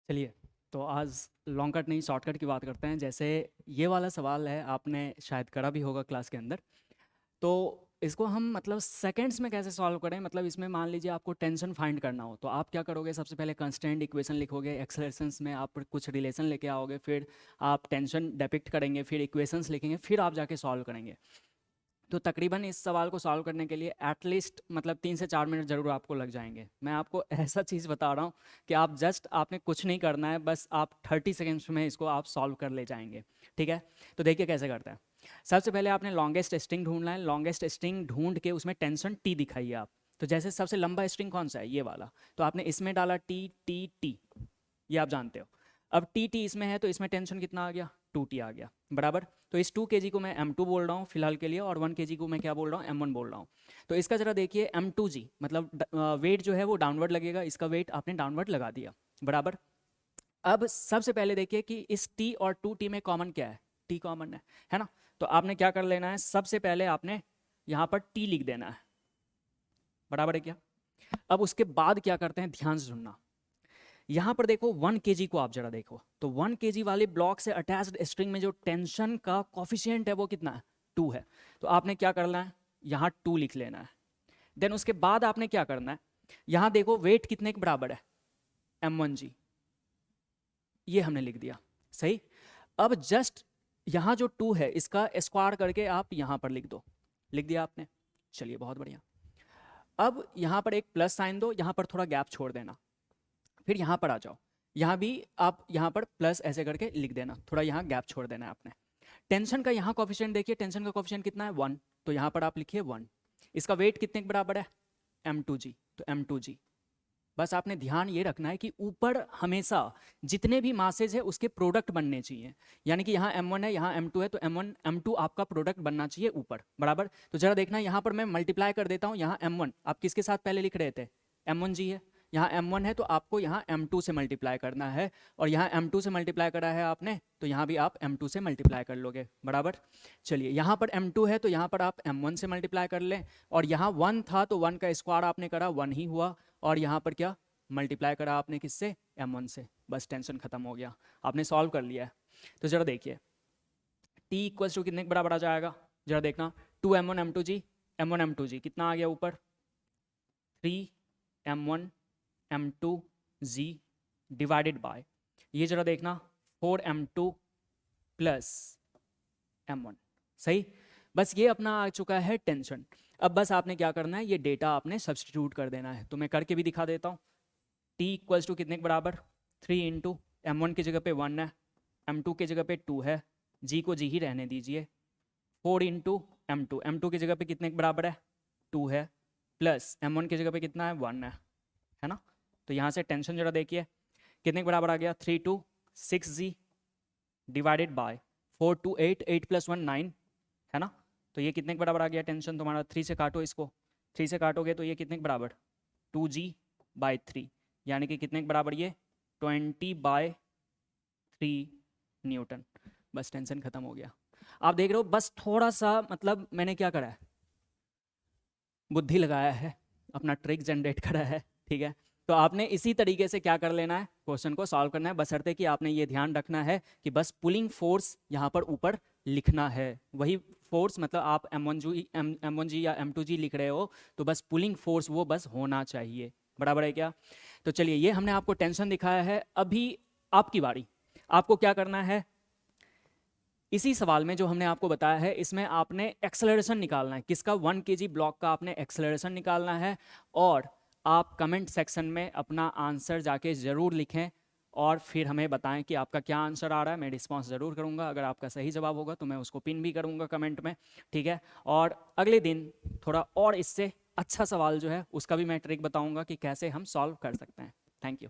चलिए, तो आज लॉन्ग कट नहीं शॉर्टकट की बात करते हैं। जैसे ये वाला सवाल है, आपने शायद करा भी होगा क्लास के अंदर। तो इसको हम मतलब सेकंड्स में कैसे सॉल्व करें, मतलब इसमें मान लीजिए आपको टेंशन फाइंड करना हो तो आप क्या करोगे, सबसे पहले कंस्टेंट इक्वेशन लिखोगे, एक्सेलरेशंस में आप कुछ रिलेशन लेके आओगे, फिर आप टेंशन डिपिक्ट करेंगे, फिर इक्वेशंस लिखेंगे, फिर आप जाके सॉल्व करेंगे। तो तकरीबन इस सवाल को सॉल्व करने के लिए एटलीस्ट मतलब 3 से 4 मिनट ज़रूर आपको लग जाएंगे। मैं आपको ऐसा चीज़ बता रहा हूँ कि आप जस्ट आपने कुछ नहीं करना है, बस आप 30 सेकेंड्स में इसको आप सॉल्व कर ले जाएंगे। ठीक है, तो देखिए कैसे करते हैं। सबसे पहले आपने लॉन्गेस्ट स्ट्रिंग ढूंढना है। लॉन्गेस्ट स्ट्रिंग ढूंढ के उसमें टेंशन टी दिखाइए आप। तो जैसे सबसे लंबा स्ट्रिंग कौन सा है, ये वाला, तो आपने इसमें डाला टी टी टी, ये आप जानते हो। अब टी टी इसमें है तो इसमें टेंशन कितना आ गया, 2t आ गया, बराबर। तो इस 2 kg को मैं m2 बोल रहा हूँ फिलहाल के लिए, और 1 kg को मैं क्या बोल रहा हूँ, m1 बोल रहा हूँ। तो इसका जरा देखिए, m2g मतलब वेट जो है वो डाउनवर्ड लगेगा, इसका वेट आपने डाउनवर्ड लगा दिया, बराबर। अब सबसे पहले देखिए कि इस t और 2t में कॉमन क्या है, t कॉमन है ना। तो आपने क्या कर लेना है, सबसे पहले आपने यहाँ पर t लिख देना है, बराबर है क्या। अब उसके बाद क्या करते हैं, ध्यान से सुनना। यहाँ पर देखो 1 kg को आप जरा देखो, तो 1 kg वाले ब्लॉक से अटैच्ड स्ट्रिंग में जो टेंशन का कॉफिशिएंट है वो कितना है, 2 है। तो आपने क्या करना है, यहाँ 2 लिख लेना है। देन उसके बाद आपने क्या करना है, यहाँ देखो वेट कितने के बराबर है, m1g, ये हमने लिख दिया, सही। अब जस्ट यहाँ जो 2 है इसका स्क्वायर करके आप यहाँ पर लिख दो, लिख दिया आपने। चलिए बहुत बढ़िया। अब यहाँ पर एक प्लस साइन दो, यहाँ पर थोड़ा गैप छोड़ देना, फिर यहाँ पर आ जाओ, यहाँ भी आप यहाँ पर प्लस ऐसे करके लिख देना, थोड़ा यहाँ गैप छोड़ देना है आपने। टेंशन का यहाँ कोफिशिएंट देखिए, टेंशन का कोफिशिएंट कितना है, 1, तो यहाँ पर आप लिखिए 1। इसका वेट कितने के बराबर है, m2g, तो m2g। बस आपने ध्यान ये रखना है कि ऊपर हमेशा जितने भी मासेज है उसके प्रोडक्ट बनने चाहिए, यानी कि यहाँ m1 है, यहाँ m2 है, तो m1 m2 आपका प्रोडक्ट बनना चाहिए ऊपर, बराबर। तो जरा देखना, यहाँ पर मैं मल्टीप्लाई कर देता हूँ, यहाँ m1 आप किसके साथ पहले लिख रहे थे, m1g है, यहाँ m1 है, तो आपको यहाँ m2 से मल्टीप्लाई करना है, और यहाँ m2 से मल्टीप्लाई करा है आपने, तो यहाँ भी आप m2 से मल्टीप्लाई कर लोगे, बराबर। चलिए यहाँ पर m2 है तो यहाँ पर आप m1 से मल्टीप्लाई कर लें, और यहाँ 1 था तो 1 का स्क्वायर आपने करा, 1 ही हुआ, और यहाँ पर क्या मल्टीप्लाई करा आपने, किससे, m1 से। बस टेंशन खत्म हो गया, आपने सॉल्व कर लिया है। तो जरा देखिए t इक्वल्स टू कितने के बराबर आ जाएगा, जरा देखना, 2m1 m2g, m1 m2g कितना आ गया ऊपर, 3m1 m2g डिवाइडेड बाय, ये जरा देखना, 4m2 प्लस m1, सही। बस ये अपना आ चुका है टेंशन। अब बस आपने क्या करना है, ये डेटा आपने सब्सटीट्यूट कर देना है, तो मैं करके भी दिखा देता हूँ। t इक्वल्स टू कितने के बराबर, 3 इंटू m1 की जगह पे 1 है, m2 की जगह पे 2 है, g को g ही रहने दीजिए, 4 इंटू m2 की जगह पे कितने के बराबर है, 2 है, प्लस m1 की जगह पे कितना है, 1 है ना। तो यहाँ से टेंशन जरा देखिए कितने के बराबर आ गया, 3 to 6g divided by 4 to 8, 8 plus 1 9, है ना। तो ये कितने के बराबर आ गया टेंशन तुम्हारा, 3 से काटो इसको, 3 से काटोगे तो ये कितने के बराबर, 2g/3, यानी कि कितने के बराबर, ये 20/3 न्यूटन। बस टेंशन खत्म हो गया। आप देख रहे हो, बस थोड़ा सा मतलब मैंने क्या करा है, बुद्धि लगाया है, अपना ट्रिक जनरेट करा है, ठीक है। तो आपने इसी तरीके से क्या कर लेना है, क्वेश्चन को सॉल्व करना है, बशर्ते कि आपने ये ध्यान रखना है कि बस पुलिंग फोर्स यहाँ पर ऊपर लिखना है, वही फोर्स, मतलब आप m1g या m2g लिख रहे हो तो बस पुलिंग फोर्स वो बस होना चाहिए, बराबर है क्या। तो चलिए ये हमने आपको टेंशन दिखाया है। अभी आपकी बारी, आपको क्या करना है, इसी सवाल में जो हमने आपको बताया है इसमें आपने एक्सेलरेशन निकालना है, किसका, 1 kg ब्लॉक का आपने एक्सेलरेशन निकालना है। और आप कमेंट सेक्शन में अपना आंसर जाके ज़रूर लिखें, और फिर हमें बताएं कि आपका क्या आंसर आ रहा है। मैं रिस्पांस ज़रूर करूंगा, अगर आपका सही जवाब होगा तो मैं उसको पिन भी करूंगा कमेंट में, ठीक है। और अगले दिन थोड़ा और इससे अच्छा सवाल जो है उसका भी मैं ट्रिक बताऊंगा कि कैसे हम सॉल्व कर सकते हैं। Thank you.